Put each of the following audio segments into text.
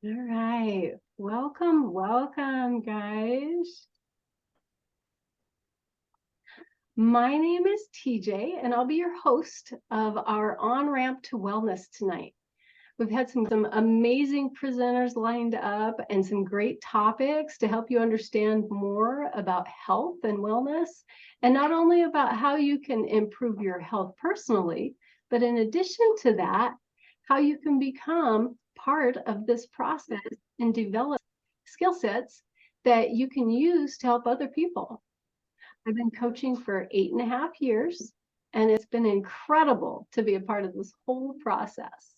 All right. Welcome, guys. My name is TJ, and I'll be your host of our On-Ramp to Wellness tonight. We've had some amazing presenters lined up and some great topics to help you understand more about health and wellness, and not only about how you can improve your health personally, but in addition to that, how you can become part of this process and develop skill sets that you can use to help other people. I've been coaching for 8.5 years, and it's been incredible to be a part of this whole process.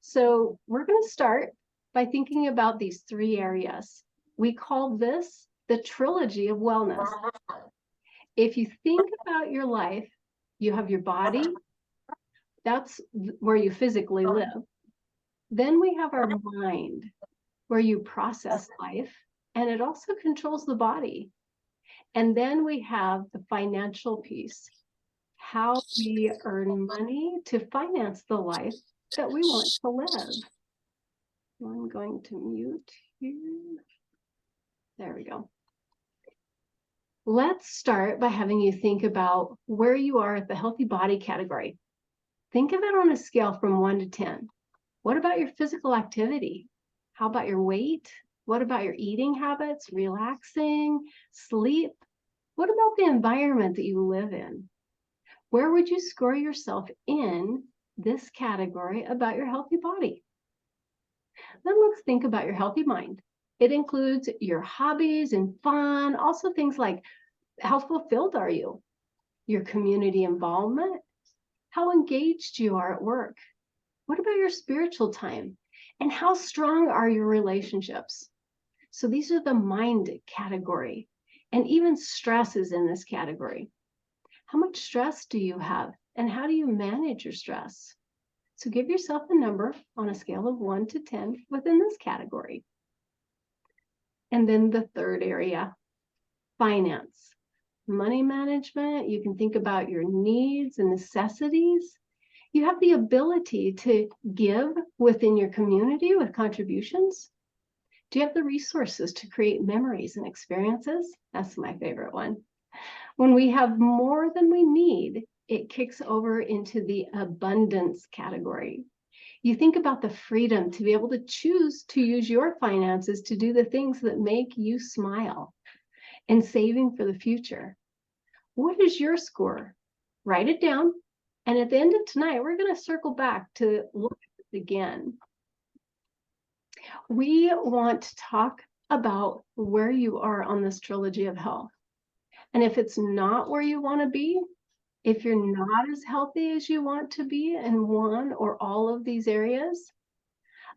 So we're going to start by thinking about these 3 areas. We call this the trilogy of wellness. If you think about your life, you have your body, that's where you physically live. Then we have our mind, where you process life, and it also controls the body. And then we have the financial piece, how we earn money to finance the life that we want to live. I'm going to mute here. There we go. Let's start by having you think about where you are at the healthy body category. Think of it on a scale from 1 to 10. What about your physical activity? How about your weight? What about your eating habits, relaxing, sleep? What about the environment that you live in? Where would you score yourself in this category about your healthy body? Then let's think about your healthy mind. It includes your hobbies and fun, also things like how fulfilled are you? Your community involvement, how engaged you are at work. What about your spiritual time? And how strong are your relationships? So these are the mind category. And even stress is in this category. How much stress do you have? And how do you manage your stress? So give yourself a number on a scale of 1 to 10 within this category. And then the third area, finance. Money management, you can think about your needs and necessities. You have the ability to give within your community with contributions. Do you have the resources to create memories and experiences? That's my favorite one. When we have more than we need, it kicks over into the abundance category. You think about the freedom to be able to choose to use your finances to do the things that make you smile and saving for the future. What is your score? Write it down. And at the end of tonight, we're going to circle back to look at it again. We want to talk about where you are on this trilogy of health. And if it's not where you want to be, if you're not as healthy as you want to be in one or all of these areas,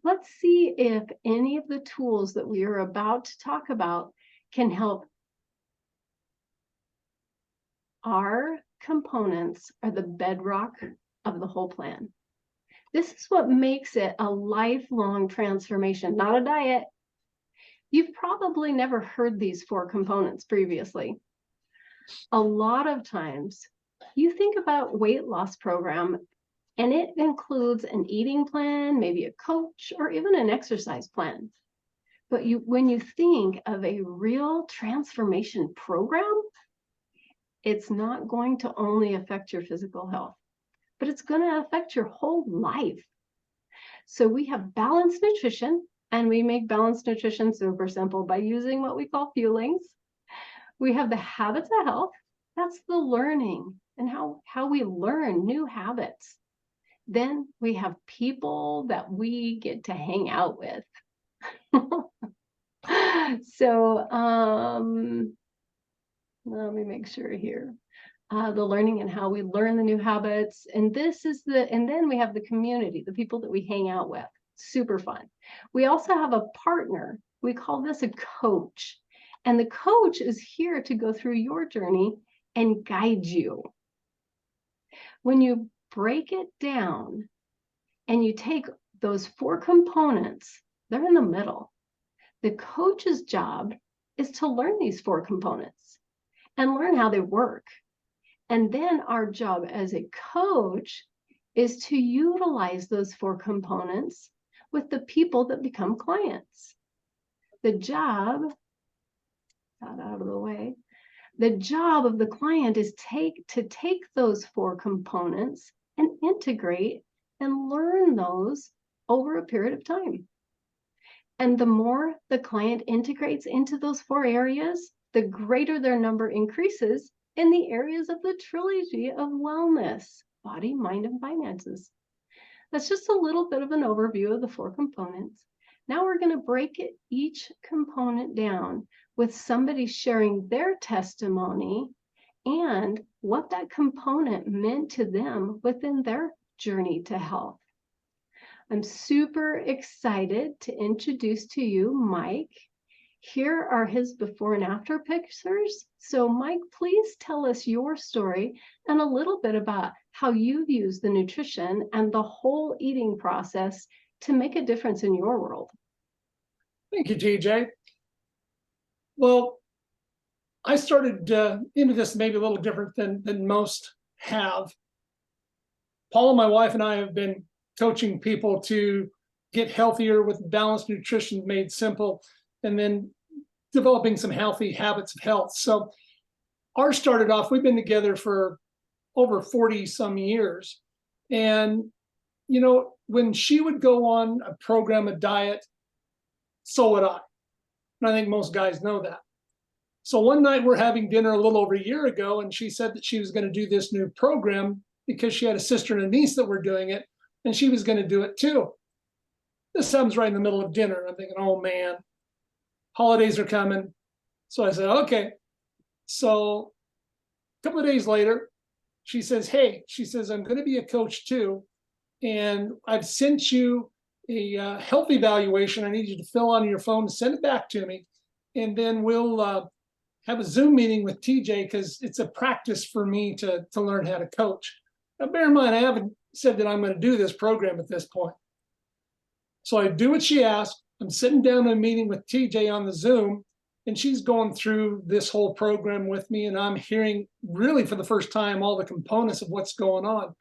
let's see if any of the tools that we are about to talk about can help. Our components are the bedrock of the whole plan. This is what makes it a lifelong transformation, not a diet. You've probably never heard these 4 components previously. A lot of times you think about weight loss program and it includes an eating plan, maybe a coach, or even an exercise plan. But when you think of a real transformation program, it's not going to only affect your physical health, but it's going to affect your whole life. So we have balanced nutrition, and we make balanced nutrition super simple by using what we call fuelings. We have the habits of health. That's the learning and how we learn new habits. Then we have people that we get to hang out with. So let me make sure here. The learning and how we learn the new habits. And then we have the community, the people that we hang out with. Super fun. We also have a partner. We call this a coach. And the coach is here to go through your journey and guide you. When you break it down and you take those 4 components, they're in the middle. The coach's job is to learn these 4 components and learn how they work. And then our job as a coach is to utilize those 4 components with the people that become clients. The job, got out of the way, the job of the client is to take those 4 components and integrate and learn those over a period of time. And the more the client integrates into those 4 areas, the greater their number increases in the areas of the trilogy of wellness: body, mind, and finances. That's just a little bit of an overview of the 4 components. Now we're going to break each component down with somebody sharing their testimony and what that component meant to them within their journey to health. I'm super excited to introduce to you Mike. Here are his before and after pictures. So Mike, please tell us your story and a little bit about how you've used the nutrition and the whole eating process to make a difference in your world. Thank you, TJ. Well, I started into this maybe a little different than most have. Paula, my wife, and I have been coaching people to get healthier with balanced nutrition made simple, and then developing some healthy habits of health. So ours started off, we've been together for over 40 some years. And, you know, when she would go on a program, a diet, so would I. And I think most guys know that. So one night we're having dinner a little over a year ago, and she said that she was going to do this new program because she had a sister and a niece that were doing it, and she was going to do it too. This happens right in the middle of dinner. I'm thinking, oh man, holidays are coming. So I said, okay. So a couple of days later, she says, hey, she says, I'm going to be a coach too. And I've sent you a health evaluation. I need you to fill out on your phone and send it back to me. And then we'll have a Zoom meeting with TJ because it's a practice for me to learn how to coach. Now, bear in mind, I haven't said that I'm going to do this program at this point. So I do what she asked. I'm sitting down in a meeting with TJ on the Zoom, and she's going through this whole program with me, and I'm hearing really for the first time all the components of what's going on.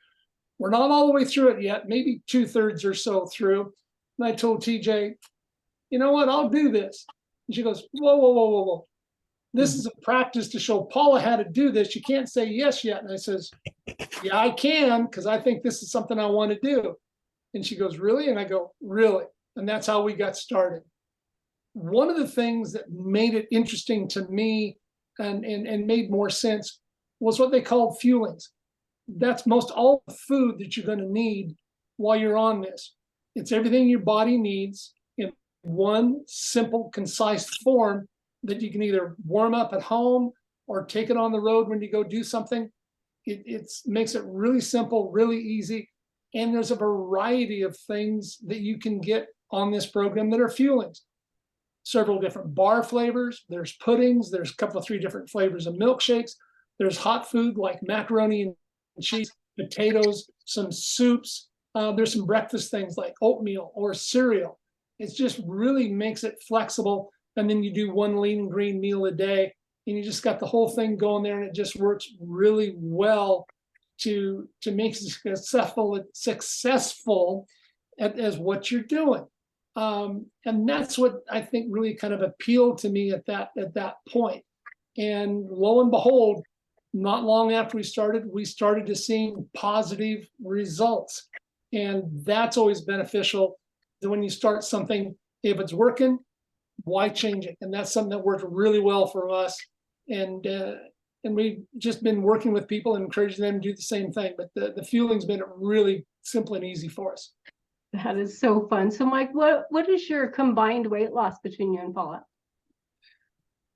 We're not all the way through it yet, maybe 2/3 or so through. And I told TJ, you know what, I'll do this. And she goes, whoa, whoa, whoa, whoa, whoa. This is a practice to show Paula how to do this. You can't say yes yet. And I says, yeah, I can, because I think this is something I want to do. And she goes, really? And I go, really? And that's how we got started. One of the things that made it interesting to me and made more sense was what they called fuelings. That's most all the food that you're going to need while you're on this. It's everything your body needs in one simple, concise form that you can either warm up at home or take it on the road when you go do something. It makes it really simple, really easy. And there's a variety of things that you can get on this program that are fuelings. Several different bar flavors. There's puddings. There's a couple of 3 different flavors of milkshakes. There's hot food like macaroni and cheese, potatoes, some soups. There's some breakfast things like oatmeal or cereal. It just really makes it flexible. And then you do 1 lean green meal a day, and you just got the whole thing going there, and it just works really well to make it successful as what you're doing. And that's what I think really kind of appealed to me at that point. And lo and behold, not long after we started to seeing positive results. And that's always beneficial. That when you start something, if it's working, why change it? And that's something that worked really well for us. And we've just been working with people and encouraging them to do the same thing. But the fueling's been really simple and easy for us. That is so fun. So Mike, what is your combined weight loss between you and Paula?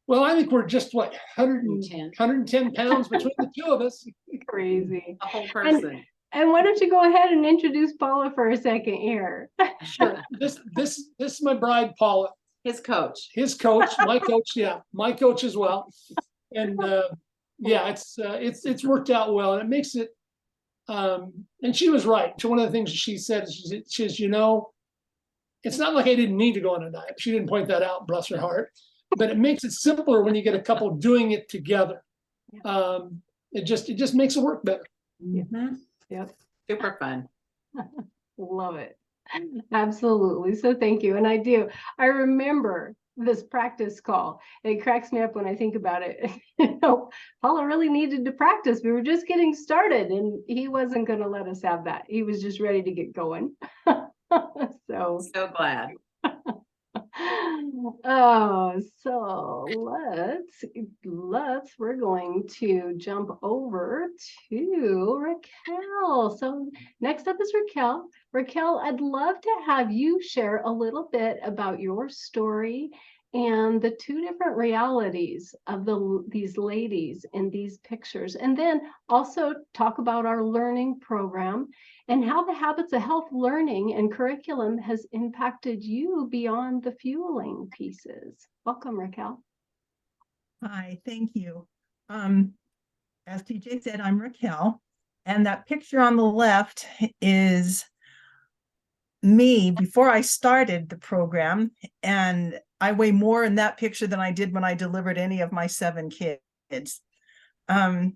Well, I think we're just 110 pounds between the two of us. Crazy. A whole person. And why don't you go ahead and introduce Paula for a second here? Sure. This is my bride, Paula. His coach. His coach, my coach, yeah, my coach as well. And yeah, it's worked out well, and it makes it. And she was right. So one of the things she said, she says, you know, it's not like I didn't need to go on a diet. She didn't point that out, bless her heart. But it makes it simpler when you get a couple doing it together. It just makes it work better. Mm-hmm. Yep. Super fun. Love it. Absolutely. So thank you. And I do. I remember this practice call. It cracks me up when I think about it. Paula really needed to practice. We were just getting started, and he wasn't going to let us have that. He was just ready to get going. So glad. Oh, so we're going to jump over to Raquel. So next up is Raquel. Raquel, I'd love to have you share a little bit about your story and the two different realities of these ladies in these pictures, and then also talk about our learning program and how the Habits of Health learning and curriculum has impacted you beyond the fueling pieces. Welcome, Raquel. Hi, thank you. As TJ said, I'm Raquel, and that picture on the left is me before I started the program, and I weigh more in that picture than I did when I delivered any of my 7 kids. I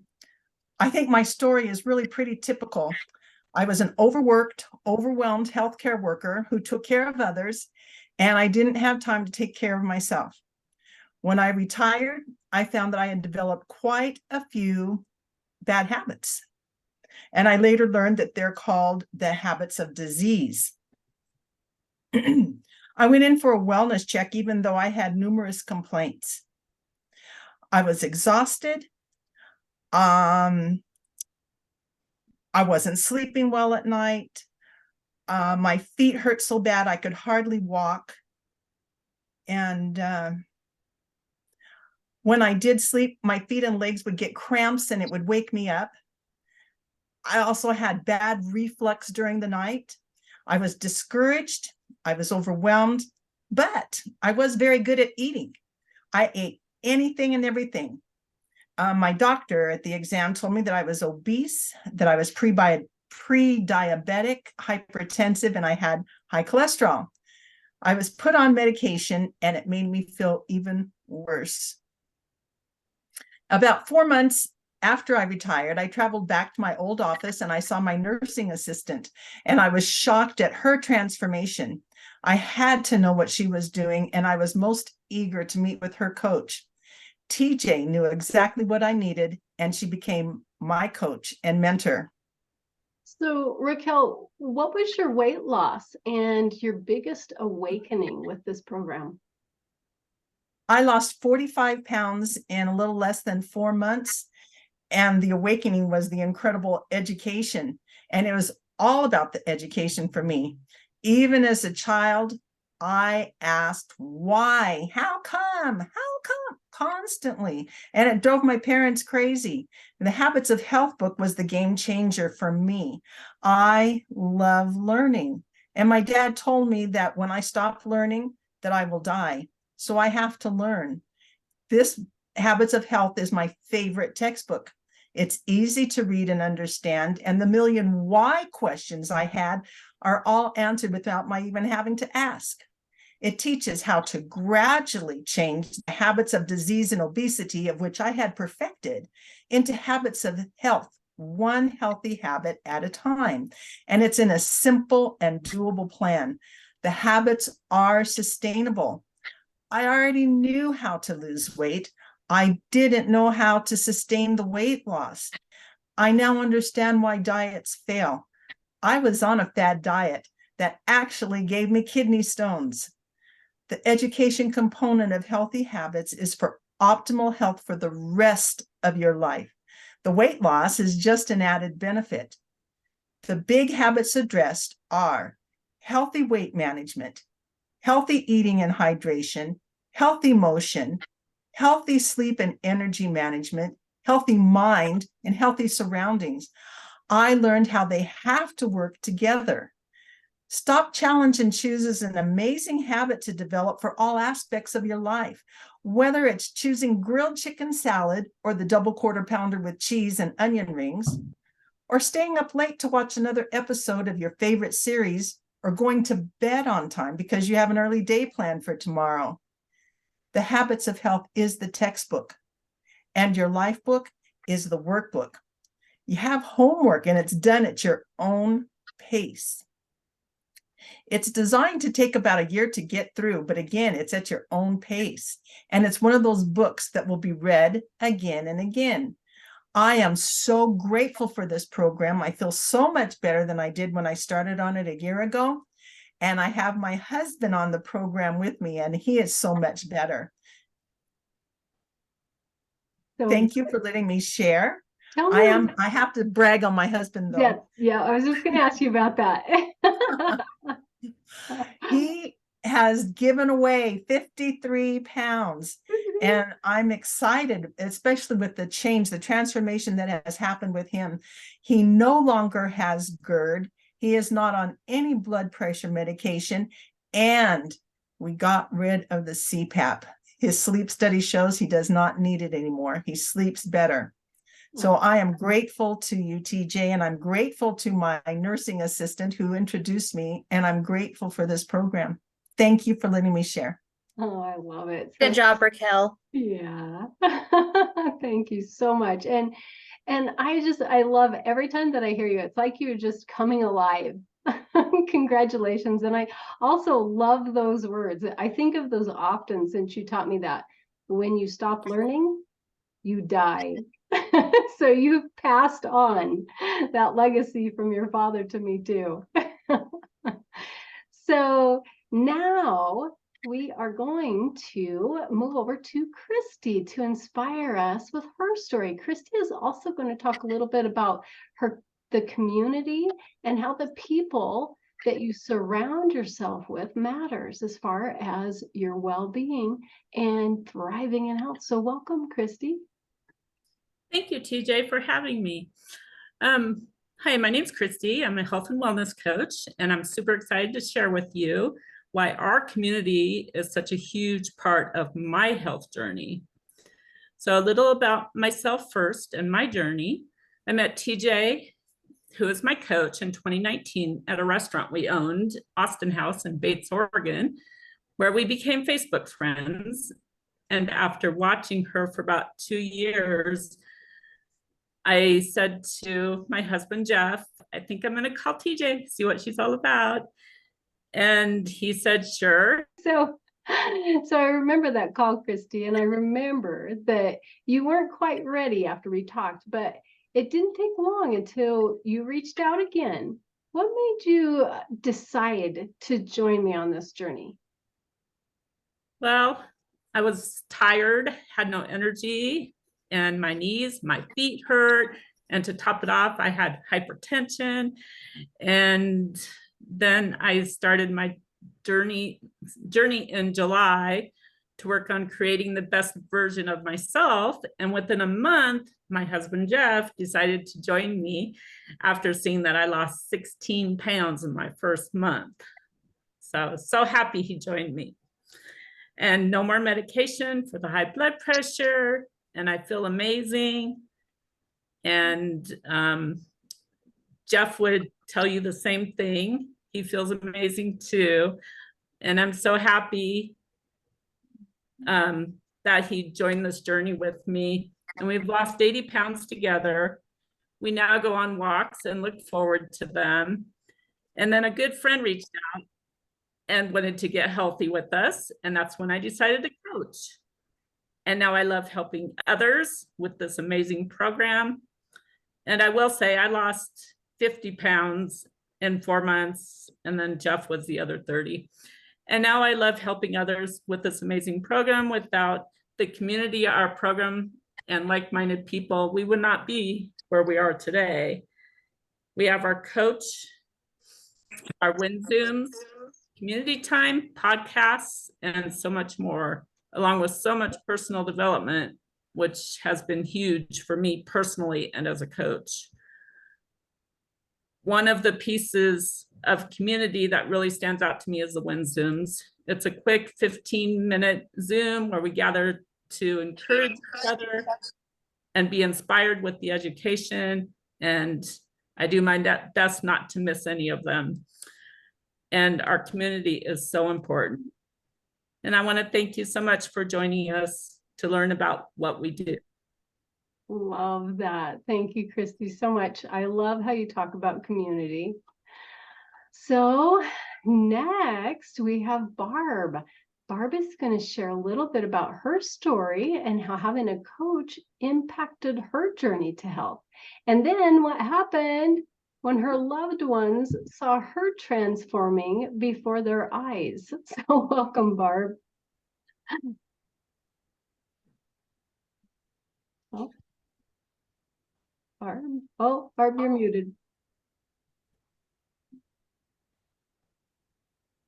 think my story is really pretty typical. I was an overworked, overwhelmed healthcare worker who took care of others, and I didn't have time to take care of myself. When I retired, I found that I had developed quite a few bad habits. And I later learned that they're called the habits of disease. I went in for a wellness check, even though I had numerous complaints. I was exhausted. I wasn't sleeping well at night. My feet hurt so bad I could hardly walk. And when I did sleep, my feet and legs would get cramps and it would wake me up. I also had bad reflux during the night. I was discouraged. I was overwhelmed, but I was very good at eating. I ate anything and everything. My doctor at the exam told me that I was obese, that I was pre-diabetic, hypertensive, and I had high cholesterol. I was put on medication and it made me feel even worse. About 4 months after I retired, I traveled back to my old office and I saw my nursing assistant, and I was shocked at her transformation. I had to know what she was doing, and I was most eager to meet with her coach. TJ knew exactly what I needed, and she became my coach and mentor. So Raquel, what was your weight loss and your biggest awakening with this program? I lost 45 pounds in a little less than 4 months. And the awakening was the incredible education. And it was all about the education for me. Even as a child, I asked why, how come, constantly. And it drove my parents crazy. And the Habits of Health book was the game changer for me. I love learning. And my dad told me that when I stop learning, that I will die. So I have to learn. This Habits of Health is my favorite textbook. It's easy to read and understand, and the million why questions I had are all answered without my even having to ask. It teaches how to gradually change the habits of disease and obesity, of which I had perfected, into habits of health, one healthy habit at a time. And it's in a simple and doable plan. The habits are sustainable. I already knew how to lose weight. I didn't know how to sustain the weight loss. I now understand why diets fail. I was on a fad diet that actually gave me kidney stones. The education component of healthy habits is for optimal health for the rest of your life. The weight loss is just an added benefit. The big habits addressed are healthy weight management, healthy eating and hydration, healthy motion, healthy sleep and energy management, healthy mind, and healthy surroundings. I learned how they have to work together. Stop, Challenge, and Choose is an amazing habit to develop for all aspects of your life. Whether it's choosing grilled chicken salad or the double quarter pounder with cheese and onion rings, or staying up late to watch another episode of your favorite series, or going to bed on time because you have an early day planned for tomorrow. The Habits of Health is the textbook, and your life book is the workbook. You have homework and it's done at your own pace. It's designed to take about a year to get through, but again, it's at your own pace. And it's one of those books that will be read again and again. I am so grateful for this program. I feel so much better than I did when I started on it a year ago. And I have my husband on the program with me, and he is so much better. So Thank you for letting me share. tell me. I have to brag on my husband Yeah, though. yeah, I was just going to ask you about that. He has given away 53 pounds. And I'm excited, especially with the change, the transformation that has happened with him. He no longer has GERD. He is not on any blood pressure medication. And we got rid of the CPAP. His sleep study shows he does not need it anymore. He sleeps better. So I am grateful to you, TJ, and I'm grateful to my nursing assistant who introduced me, and I'm grateful for this program. Thank you for letting me share. Oh, I love it. Good job, Raquel. Yeah. Thank you so much. And I love every time that I hear you, it's like you're just coming alive. Congratulations. And I also love those words. I think of those often since you taught me that when you stop learning, you die. So you've passed on that legacy from your father to me too. So now we are going to move over to Christy to inspire us with her story. Christy is also going to talk a little bit about the community and how the people that you surround yourself with matters as far as your well-being and thriving in health. So welcome, Christy. Thank you, TJ, for having me. Hi, my name's Christy. I'm a health and wellness coach, and I'm super excited to share with you why our community is such a huge part of my health journey. So a little about myself first and my journey. I met TJ, who is my coach, in 2019 at a restaurant we owned, Austin House in Bates, Oregon, where we became Facebook friends. And after watching her for about 2 years, I said to my husband, Jeff, I think I'm going to call TJ, see what she's all about. And he said, sure. So I remember that call, Christy, and I remember that you weren't quite ready after we talked, but it didn't take long until you reached out again. What made you decide to join me on this journey? Well, I was tired, had no energy, and my knees, my feet hurt. And to top it off, I had hypertension. And then I started my journey in July to work on creating the best version of myself. And within a month, my husband, Jeff, decided to join me after seeing that I lost 16 pounds in my first month. So I was so happy he joined me. And no more medication for the high blood pressure. And I feel amazing. And Jeff would tell you the same thing. He feels amazing too. And I'm so happy that he joined this journey with me. And we've lost 80 pounds together. We now go on walks and look forward to them. And then a good friend reached out and wanted to get healthy with us. And that's when I decided to coach. And now I love helping others with this amazing program. And I will say I lost 50 pounds in 4 months, and then Jeff was the other 30. And now I love helping others with this amazing program. Without the community, our program, and like-minded people, we would not be where we are today. We have our coach, our Win Zooms, community time, podcasts, and so much more, along with so much personal development, which has been huge for me personally and as a coach. One of the pieces of community that really stands out to me is the Win Zooms. It's a quick 15-minute Zoom where we gather to encourage each other and be inspired with the education. And I do my best not to miss any of them. And our community is so important. And I want to thank you so much for joining us to learn about what we do. Love that. Thank you, Christy, so much. I love how you talk about community. So next we have Barb. Barb is going to share a little bit about her story and how having a coach impacted her journey to health. And then what happened when her loved ones saw her transforming before their eyes. So welcome, Barb. Oh, Barb. Oh, Barb, you're muted.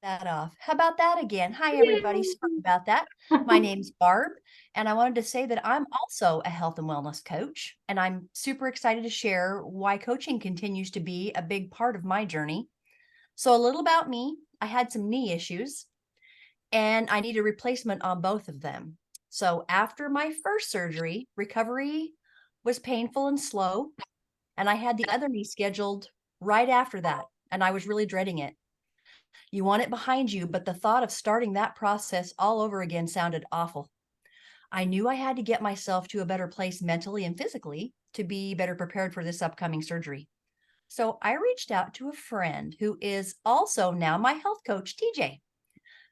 That off. How about that again? Hi, everybody. Sorry about that. My name's Barb, and I wanted to say that I'm also a health and wellness coach, and I'm super excited to share why coaching continues to be a big part of my journey. So, a little about me. I had some knee issues, and I need a replacement on both of them. So, after my first surgery, recovery was painful and slow, and I had the other knee scheduled right after that, and I was really dreading it. You want it behind you, but the thought of starting that process all over again sounded awful. I knew I had to get myself to a better place mentally and physically to be better prepared for this upcoming surgery. So I reached out to a friend who is also now my health coach, TJ.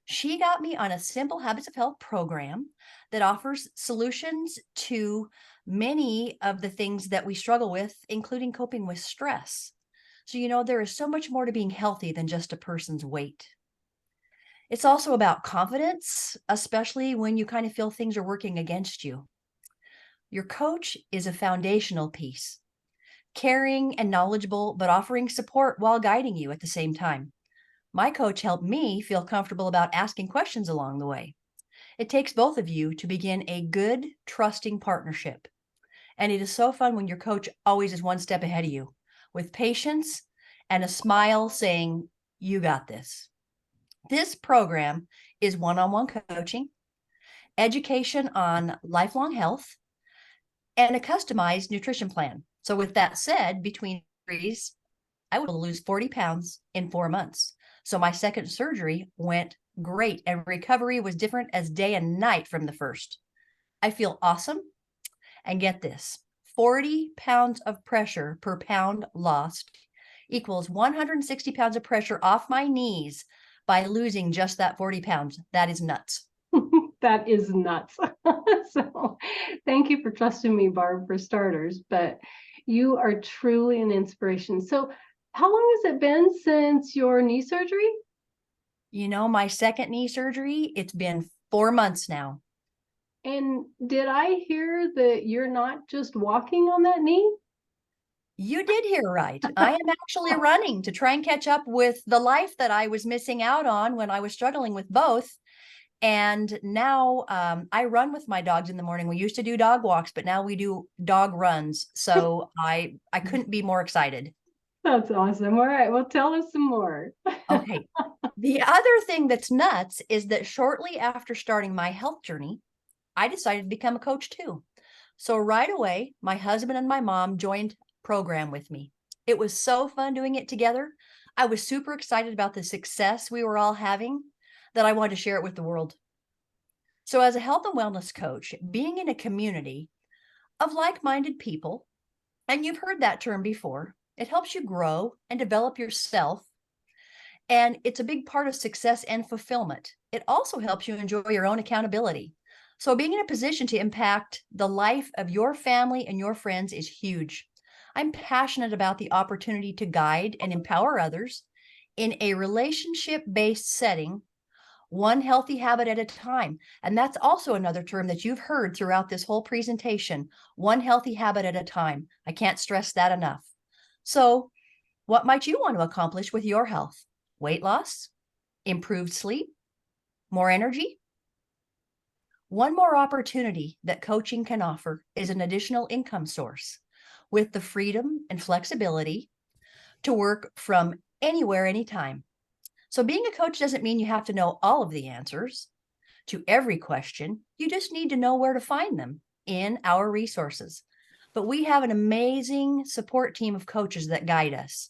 She got me on a simple habits of health program that offers solutions to many of the things that we struggle with, including coping with stress. So, there is so much more to being healthy than just a person's weight. It's also about confidence, especially when you kind of feel things are working against you. Your coach is a foundational piece, caring and knowledgeable, but offering support while guiding you at the same time. My coach helped me feel comfortable about asking questions along the way. It takes both of you to begin a good, trusting partnership. And it is so fun when your coach always is one step ahead of you, with patience and a smile saying, "You got this." This program is one-on-one coaching, education on lifelong health, and a customized nutrition plan. So with that said, between surgeries, I was able to lose 40 pounds in 4 months. So my second surgery went great, and recovery was different as day and night from the first. I feel awesome. And get this, 40 pounds of pressure per pound lost equals 160 pounds of pressure off my knees by losing just that 40 pounds. That is nuts. That is nuts. So thank you for trusting me, Barb, for starters, but you are truly an inspiration. So how long has it been since your knee surgery? My second knee surgery, it's been 4 months now. And did I hear that you're not just walking on that knee? You did hear right. I am actually running to try and catch up with the life that I was missing out on when I was struggling with both. And now I run with my dogs in the morning. We used to do dog walks, but now we do dog runs. So I couldn't be more excited. That's awesome. All right, well, tell us some more. Okay. The other thing that's nuts is that shortly after starting my health journey, I decided to become a coach too. So right away, my husband and my mom joined program with me. It was so fun doing it together. I was super excited about the success we were all having that I wanted to share it with the world. So as a health and wellness coach, being in a community of like-minded people, and you've heard that term before, it helps you grow and develop yourself. And it's a big part of success and fulfillment. It also helps you enjoy your own accountability. So being in a position to impact the life of your family and your friends is huge. I'm passionate about the opportunity to guide and empower others in a relationship-based setting, one healthy habit at a time. And that's also another term that you've heard throughout this whole presentation, one healthy habit at a time. I can't stress that enough. So what might you want to accomplish with your health? Weight loss, improved sleep, more energy? One more opportunity that coaching can offer is an additional income source with the freedom and flexibility to work from anywhere, anytime. So being a coach doesn't mean you have to know all of the answers to every question. You just need to know where to find them in our resources. But we have an amazing support team of coaches that guide us.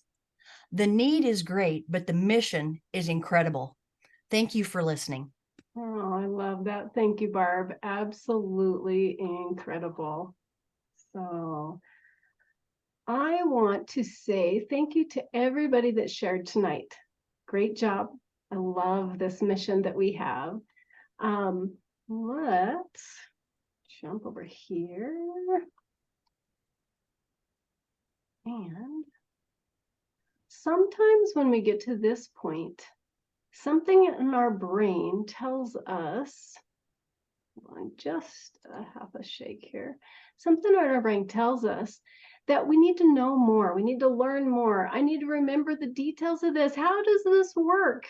The need is great, but the mission is incredible. Thank you for listening. Oh, I love that. Thank you, Barb. Absolutely incredible. So I want to say thank you to everybody that shared tonight. Great job. I love this mission that we have. Let's jump over here. And sometimes when we get to this point, something in our brain tells us, just a half a shake here, something in our brain tells us that we need to know more. We need to learn more. I need to remember the details of this. How does this work?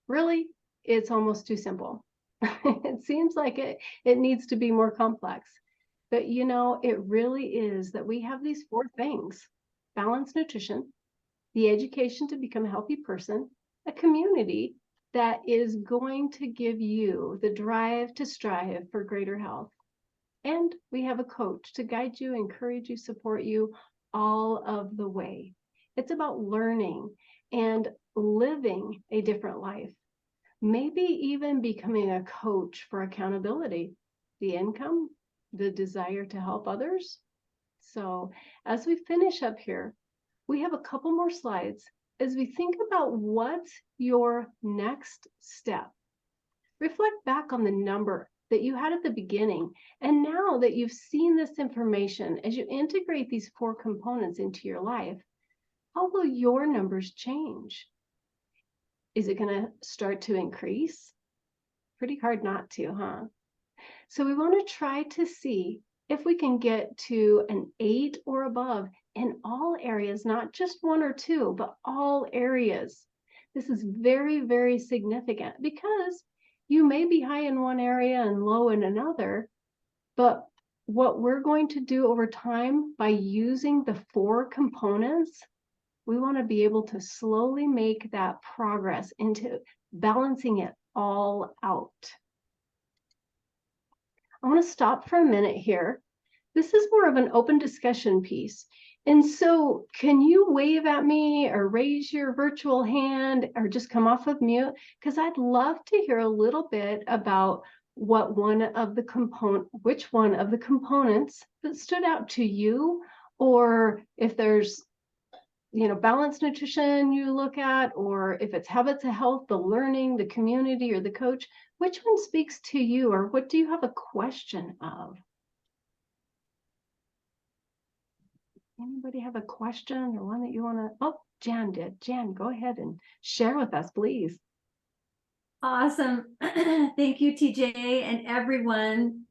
Really, it's almost too simple. It seems like it needs to be more complex. But you know, it really is that we have these 4 things: balanced nutrition, the education to become a healthy person, a community that is going to give you the drive to strive for greater health. And we have a coach to guide you, encourage you, support you all of the way. It's about learning and living a different life. Maybe even becoming a coach for accountability, the income, the desire to help others. So as we finish up here, we have a couple more slides as we think about what's your next step. Reflect back on the number that you had at the beginning. And now that you've seen this information, as you integrate these 4 components into your life, how will your numbers change? Is it going to start to increase? Pretty hard not to, huh? So we want to try to see if we can get to an 8 or above in all areas, not just 1 or 2, but all areas. This is very, very significant because you may be high in one area and low in another, but what we're going to do over time by using the 4 components, we want to be able to slowly make that progress into balancing it all out. I want to stop for a minute here. This is more of an open discussion piece. And so can you wave at me or raise your virtual hand or just come off of mute? Because I'd love to hear a little bit about which one of the components that stood out to you, or if there's, you know, balanced nutrition you look at, or if it's habits of health, the learning, the community, or the coach, which one speaks to you, or what do you have a question of? Anybody have a question or one that you want to? Oh, Jan did. Jan, go ahead and share with us, please. Awesome. Thank you, TJ, and everyone.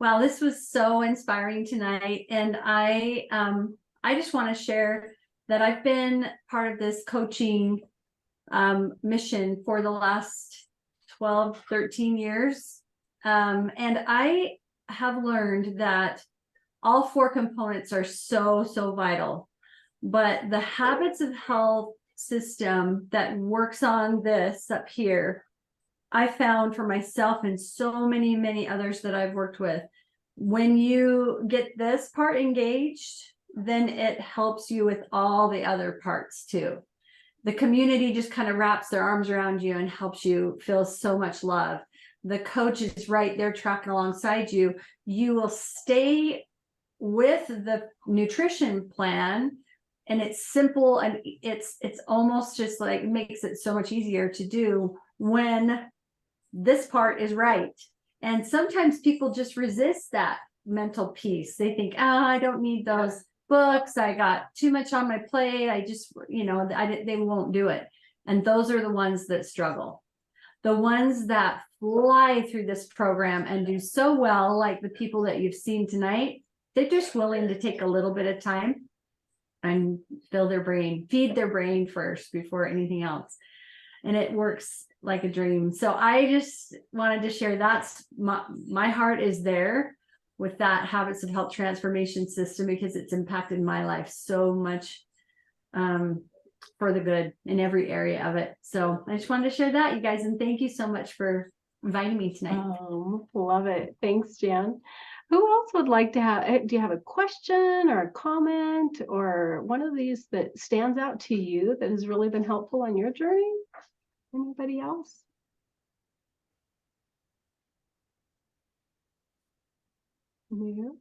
Wow, this was so inspiring tonight. And I just want to share that I've been part of this coaching mission for the last 12, 13 years. And I have learned that all 4 components are so, so vital. But the habits of health system that works on this up here, I found for myself and so many, many others that I've worked with, when you get this part engaged, then it helps you with all the other parts too. The community just kind of wraps their arms around you and helps you feel so much love. The coach is right there tracking alongside you. You will stay with the nutrition plan, and it's simple, and it's almost just like makes it so much easier to do when this part is right. And sometimes people just resist that mental piece. They think, oh, I don't need those books. I got too much on my plate. I just, you know, they won't do it. And those are the ones that struggle. The ones that fly through this program and do so well, like the people that you've seen tonight, they're just willing to take a little bit of time and fill their brain, feed their brain first before anything else. And it works like a dream. So I just wanted to share that's my heart is there with that habits of health transformation system, because it's impacted my life so much for the good in every area of it. So I just wanted to share that, you guys, and thank you so much for inviting me tonight. Love it. Thanks, Jan. Who else would like to have, do you have a question or a comment or one of these that stands out to you that has really been helpful on your journey? Anybody else? No.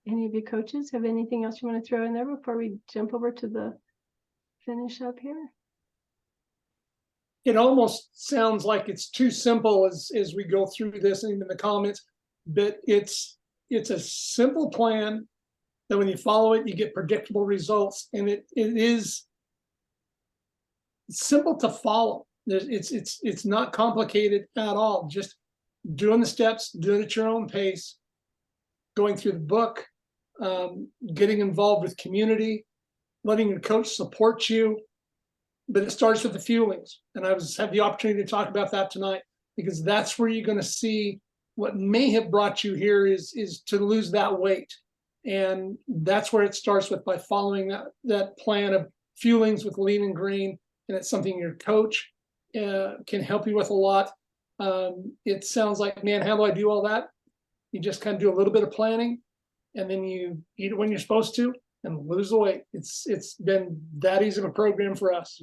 Any of you coaches have anything else you want to throw in there before we jump over to the finish up here? it almost sounds like it's too simple as we go through this and in the comments, but it's a simple plan that when you follow it, you get predictable results, and it is simple to follow. It's not complicated at all. Just doing the steps, doing it at your own pace, going through the book, getting involved with community, letting your coach support you. But it starts with the fuelings. And I had the opportunity to talk about that tonight, because that's where you're going to see what may have brought you here is to lose that weight. And that's where it starts with, by following that plan of fuelings with Lean and Green. And it's something your coach can help you with a lot. It sounds like, man, how do I do all that? You just kind of do a little bit of planning, and then you eat it when you're supposed to and lose the weight. It's been that easy of a program for us.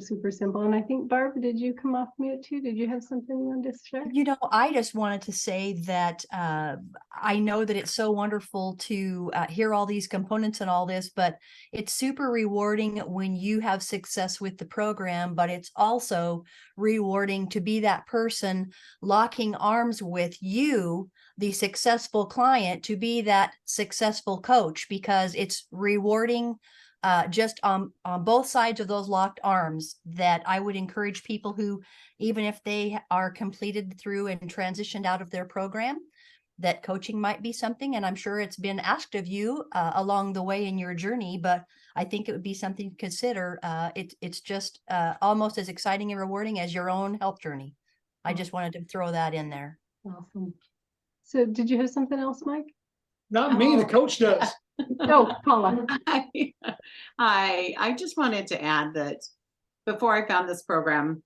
Super simple. And I think, Barb, did you come off mute too? Did you have something you wanted to share? You know, I just wanted to say that I know that it's so wonderful to hear all these components and all this, but it's super rewarding when you have success with the program, but it's also rewarding to be that person locking arms with you, the successful client, to be that successful coach, because it's rewarding just on both sides of those locked arms. That I would encourage people who, even if they are completed through and transitioned out of their program, that coaching might be something. And I'm sure it's been asked of you along the way in your journey, but I think it would be something to consider. It's just almost as exciting and rewarding as your own health journey. I just wanted to throw that in there. Awesome. So did you have something else, Mike? Not me, the coach does. Oh, Paula. I just wanted to add that before I found this program,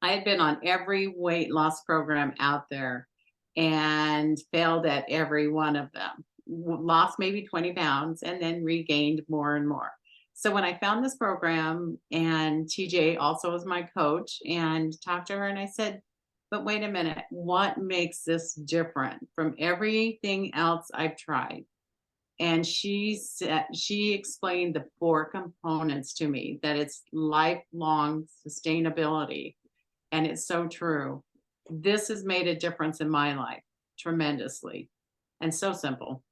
I had been on every weight loss program out there and failed at every one of them. Lost maybe 20 pounds and then regained more and more. So when I found this program, and TJ also was my coach, and talked to her, and I said, but wait a minute, what makes this different from everything else I've tried? And she explained the 4 components to me, that it's lifelong sustainability. And it's so true. This has made a difference in my life tremendously, and so simple.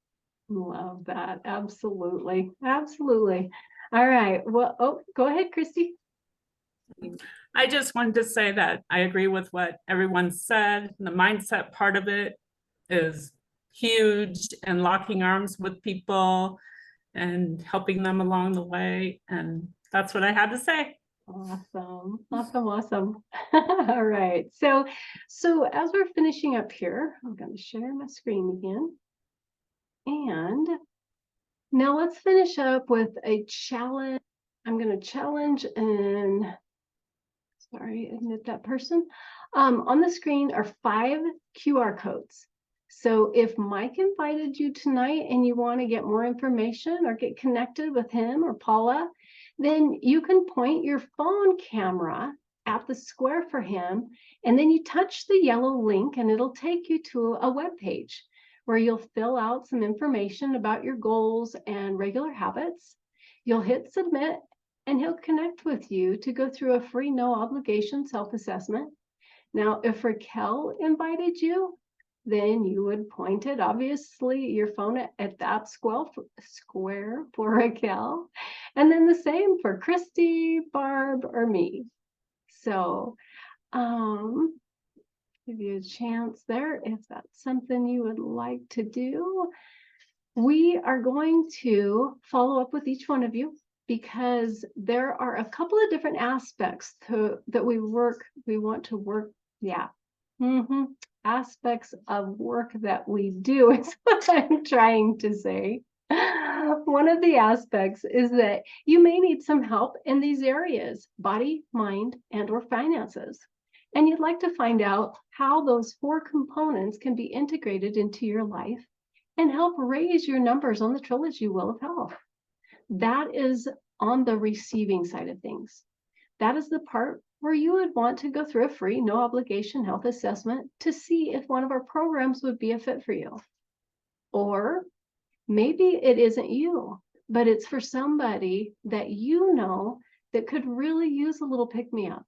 Love that. Absolutely. Absolutely. All right. Well, oh, go ahead, Christy. I just wanted to say that I agree with what everyone said. The mindset part of it is huge, and locking arms with people and helping them along the way. And that's what I had to say. Awesome. All right. So as we're finishing up here, I'm going to share my screen again. And now let's finish up with a challenge. I'm going to challenge and admit that person. On the screen are 5 QR codes. So if Mike invited you tonight and you want to get more information or get connected with him or Paula, then you can point your phone camera at the square for him, and then you touch the yellow link and it'll take you to a web page where you'll fill out some information about your goals and regular habits. You'll hit submit, and he'll connect with you to go through a free, no obligation self-assessment. Now, if Raquel invited you, then you would point it, obviously, your phone at that square for Raquel, and then the same for Christy, Barb, or me. So give you a chance there if that's something you would like to do. We are going to follow up with each one of you, because there are a couple of different aspects that we want to work. Yeah. Aspects of work that we do is what I'm trying to say. One of the aspects is that you may need some help in these areas: body, mind, and/or finances. And you'd like to find out how those 4 components can be integrated into your life and help raise your numbers on the Trilogy Wheel of Health. That is on the receiving side of things. That is the part where you would want to go through a free, no obligation health assessment to see if one of our programs would be a fit for you. Or maybe it isn't you, but it's for somebody that you know that could really use a little pick-me-up.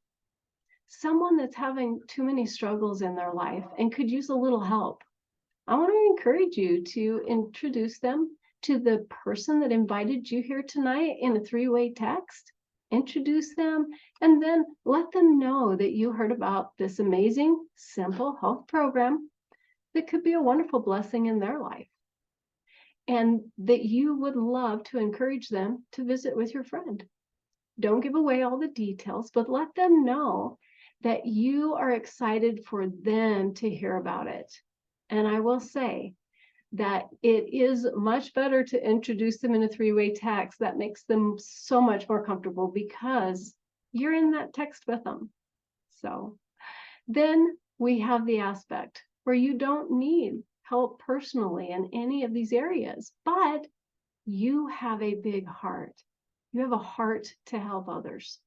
someone that's having too many struggles in their life and could use a little help, I want to encourage you to introduce them to the person that invited you here tonight in a 3-way text. Introduce them and then let them know that you heard about this amazing, simple health program that could be a wonderful blessing in their life. And that you would love to encourage them to visit with your friend. Don't give away all the details, but let them know that you are excited for them to hear about it. And I will say that it is much better to introduce them in a 3-way text. That makes them so much more comfortable because you're in that text with them. So then we have the aspect where you don't need help personally in any of these areas, but you have a big heart. You have a heart to help others.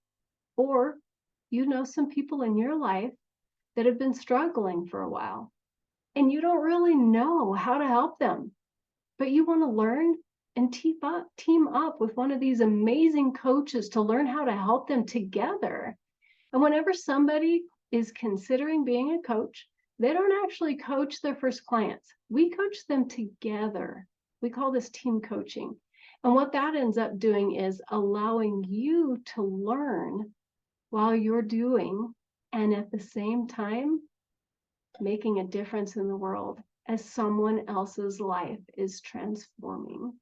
Or you know some people in your life that have been struggling for a while and you don't really know how to help them, but you want to learn and team up with one of these amazing coaches to learn how to help them together. And whenever somebody is considering being a coach, they don't actually coach their first clients. We coach them together. We call this team coaching. And what that ends up doing is allowing you to learn while you're doing, and at the same time, making a difference in the world as someone else's life is transforming.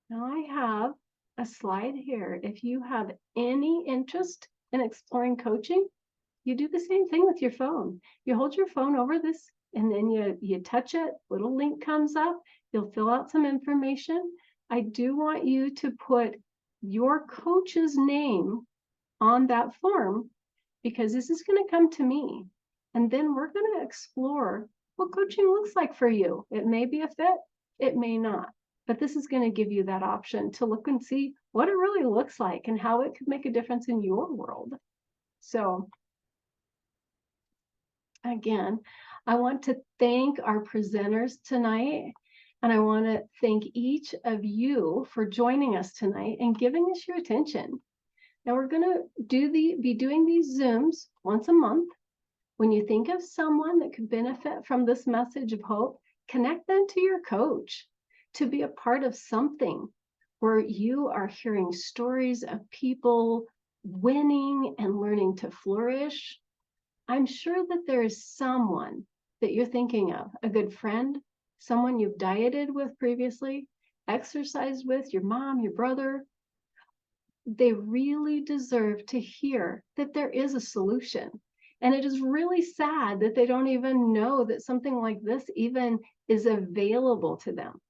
Now I have a slide here. If you have any interest in exploring coaching, you do the same thing with your phone. You hold your phone over this and then you touch it, little link comes up, you'll fill out some information. I do want you to put your coach's name on that form because this is going to come to me. And then we're going to explore what coaching looks like for you. It may be a fit, it may not, but this is going to give you that option to look and see what it really looks like and how it could make a difference in your world. So again, I want to thank our presenters tonight, and I want to thank each of you for joining us tonight and giving us your attention. Now we're going to be doing these Zooms once a month. When you think of someone that could benefit from this message of hope, connect them to your coach to be a part of something where you are hearing stories of people winning and learning to flourish. I'm sure that there is someone that you're thinking of, a good friend, someone you've dieted with previously, exercised with, your mom, your brother. They really deserve to hear that there is a solution. And it is really sad that they don't even know that something like this even is available to them.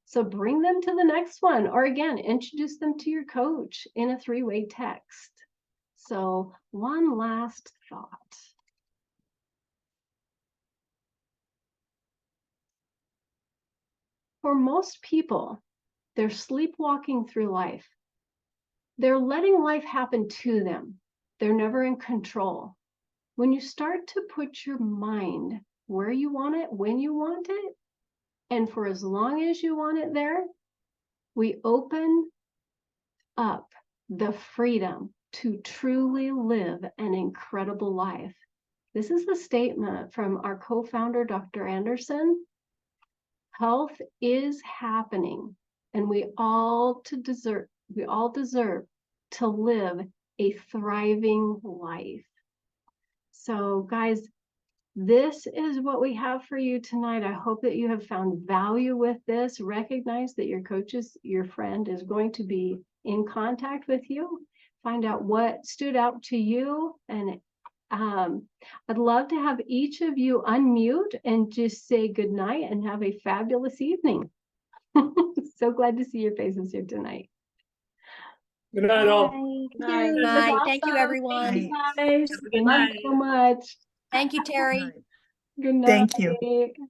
So bring them to the next one, or again, introduce them to your coach in a 3-way text. So one last thought. For most people, they're sleepwalking through life. They're letting life happen to them. They're never in control. When you start to put your mind where you want it, when you want it, and for as long as you want it there, we open up the freedom to truly live an incredible life. This is the statement from our co-founder, Dr. Anderson. Health is happening, and we all deserve to live a thriving life. So guys, this is what we have for you tonight. I hope that you have found value with this. Recognize that your coaches, your friend is going to be in contact with you. Find out what stood out to you. And I'd love to have each of you unmute and just say good night and have a fabulous evening. So glad to see your faces here tonight. Good night, all. Good Good night. Thank you, everyone. Thank you, guys. Good Love night. you so much. Thank you, Terry. Right. Good night. Thank you.